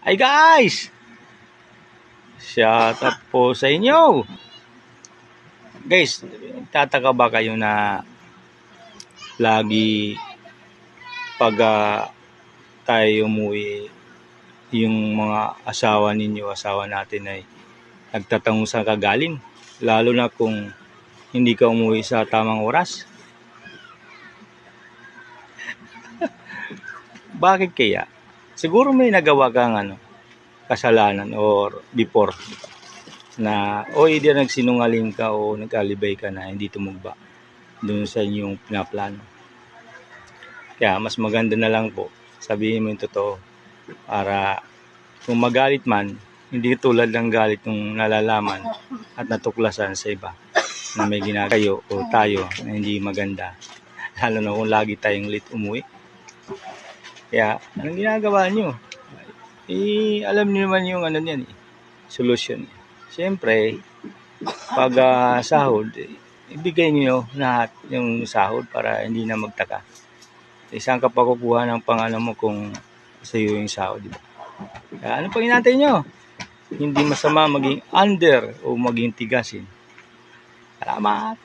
Ay guys! Shout out po sa inyo! Guys, tataka ba kayo na lagi pag tayo umuwi, yung mga asawa ninyo, asawa natin ay nagtatanong saan ka galing? Lalo na kung hindi ka umuwi sa tamang oras. Bakit kaya? Siguro may nagawa kang kasalanan or before na di nagsinungaling ka o nag-alibay ka na hindi tumugba doon sa inyong pinaplano. Kaya mas maganda na lang po, sabihin mo yung totoo para kung magalit man, hindi tulad ng galit ng nalalaman at natuklasan sa iba na may ginagawa kayo o tayo na hindi maganda. Lalo na kung lagi tayong late umuwi. Kaya, anong ginagawa nyo? Alam niyo naman yung niyan, solusyon. Siyempre, pag sahod, ibigay niyo lahat yung sahod para hindi na magtaka. Saan ka pa kukuha ng pangano mo kung sa iyo yung sahod, di ba? Kaya ano pang hinantay nyo? Hindi masama maging under o maging tigasin. Salamat!